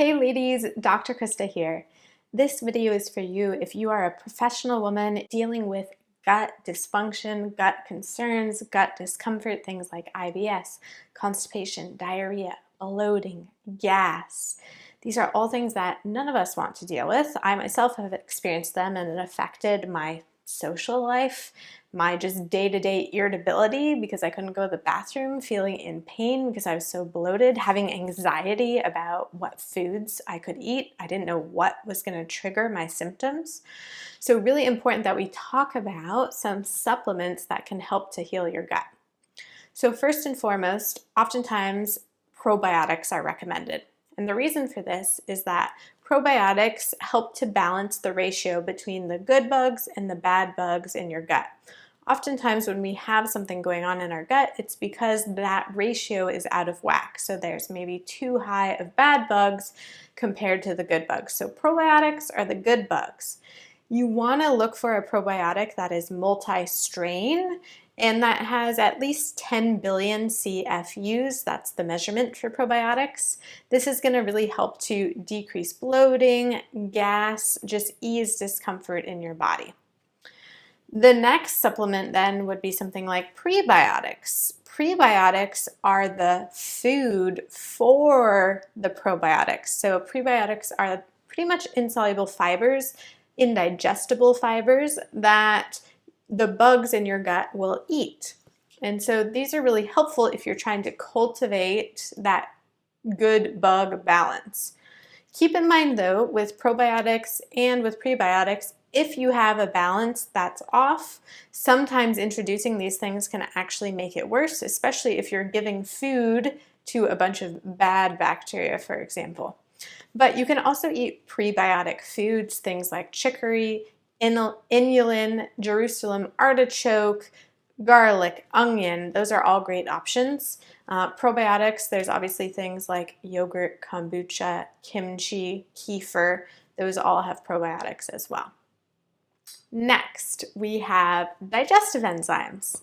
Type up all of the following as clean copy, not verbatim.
Hey ladies, Dr. Krista here. This video is for you if you are a professional woman dealing with gut dysfunction, gut concerns, gut discomfort, things like IBS, constipation, diarrhea, bloating, gas. These are all things that none of us want to deal with. I myself have experienced them and it affected my social life, my just day-to-day irritability because I couldn't go to the bathroom, feeling in pain because I was so bloated, having anxiety about what foods I could eat. I didn't know what was going to trigger my symptoms. So really important that we talk about some supplements that can help to heal your gut. So first and foremost, oftentimes probiotics are recommended. And the reason for this is that probiotics help to balance the ratio between the good bugs and the bad bugs in your gut. Oftentimes when we have something going on in our gut, it's because that ratio is out of whack. So there's maybe too high of bad bugs compared to the good bugs. So probiotics are the good bugs. You want to look for a probiotic that is multi-strain and that has at least 10 billion CFUs. That's the measurement for probiotics. This is going to really help to decrease bloating, gas, just ease discomfort in your body. The next supplement then would be something like prebiotics. Prebiotics are the food for the probiotics. So prebiotics are pretty much insoluble fibers, indigestible fibers that the bugs in your gut will eat. And so these are really helpful if you're trying to cultivate that good bug balance. Keep in mind though, with probiotics and with prebiotics, if you have a balance that's off, sometimes introducing these things can actually make it worse, especially if you're giving food to a bunch of bad bacteria, for example. But you can also eat prebiotic foods, things like chicory, inulin, Jerusalem artichoke, garlic, onion. Those are all great options. Probiotics, there's obviously things like yogurt, kombucha, kimchi, kefir. Those all have probiotics as well. Next, we have digestive enzymes.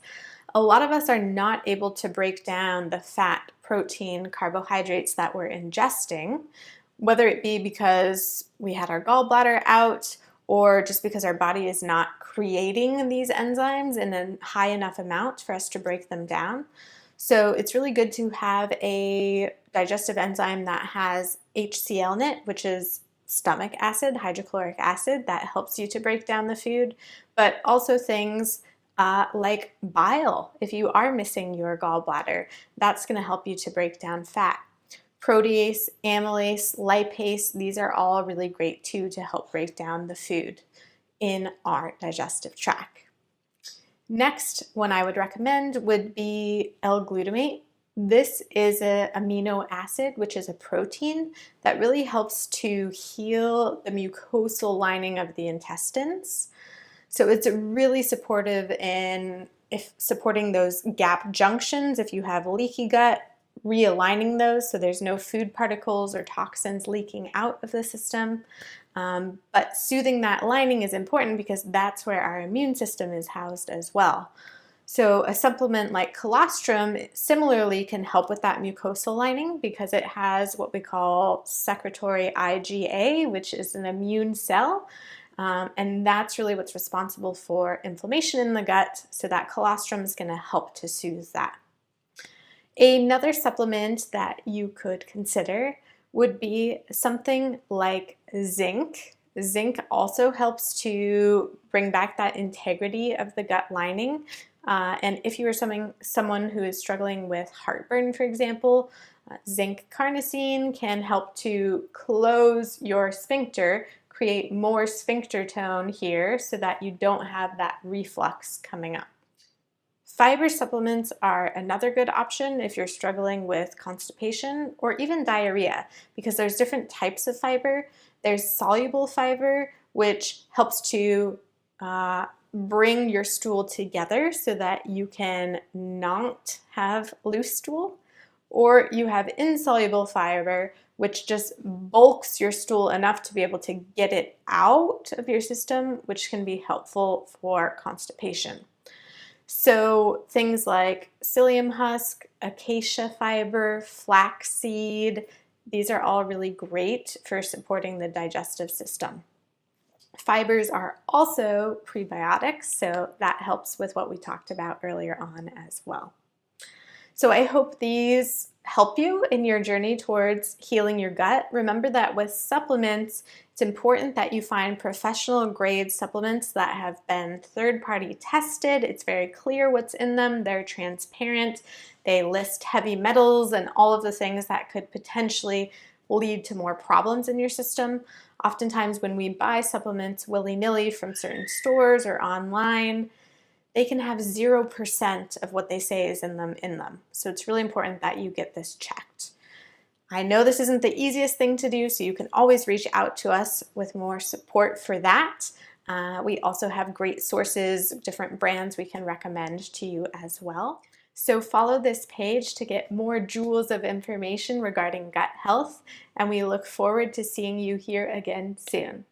A lot of us are not able to break down the fat, protein, carbohydrates that we're ingesting, whether it be because we had our gallbladder out or just because our body is not creating these enzymes in a high enough amount for us to break them down. So it's really good to have a digestive enzyme that has HCl in it, which is stomach acid, hydrochloric acid, that helps you to break down the food, but also things like bile. If you are missing your gallbladder, that's going to help you to break down fat. Protease, amylase, lipase, these are all really great too to help break down the food in our digestive tract. Next one I would recommend would be L-glutamate. This is an amino acid, which is a protein that really helps to heal the mucosal lining of the intestines. So it's really supportive in supporting those gap junctions if you have leaky gut, realigning those so there's no food particles or toxins leaking out of the system. But soothing that lining is important because that's where our immune system is housed as well. So a supplement like colostrum similarly can help with that mucosal lining because it has what we call secretory IgA, which is an immune cell. And that's really what's responsible for inflammation in the gut. So that colostrum is going to help to soothe that. Another supplement that you could consider would be something like zinc. Zinc also helps to bring back that integrity of the gut lining. And if you are someone who is struggling with heartburn, for example, zinc carnosine can help to close your sphincter, create more sphincter tone here so that you don't have that reflux coming up. Fiber supplements are another good option if you're struggling with constipation or even diarrhea because there's different types of fiber. There's soluble fiber, which helps to bring your stool together so that you can not have loose stool. Or you have insoluble fiber, which just bulks your stool enough to be able to get it out of your system, which can be helpful for constipation. So things like psyllium husk, acacia fiber, flaxseed, These are all really great for supporting the digestive system. Fibers are also prebiotics, so that helps with what we talked about earlier on as well. So I hope these help you in your journey towards healing your gut. Remember that with supplements, it's important that you find professional grade supplements that have been third-party tested. It's very clear what's in them. They're transparent. They list heavy metals and all of the things that could potentially lead to more problems in your system. Oftentimes when we buy supplements willy-nilly from certain stores or online, they can have 0% of what they say is in them. So it's really important that you get this checked. I know this isn't the easiest thing to do, so you can always reach out to us with more support for that. We also have great sources, different brands we can recommend to you as well. So follow this page to get more jewels of information regarding gut health, and we look forward to seeing you here again soon.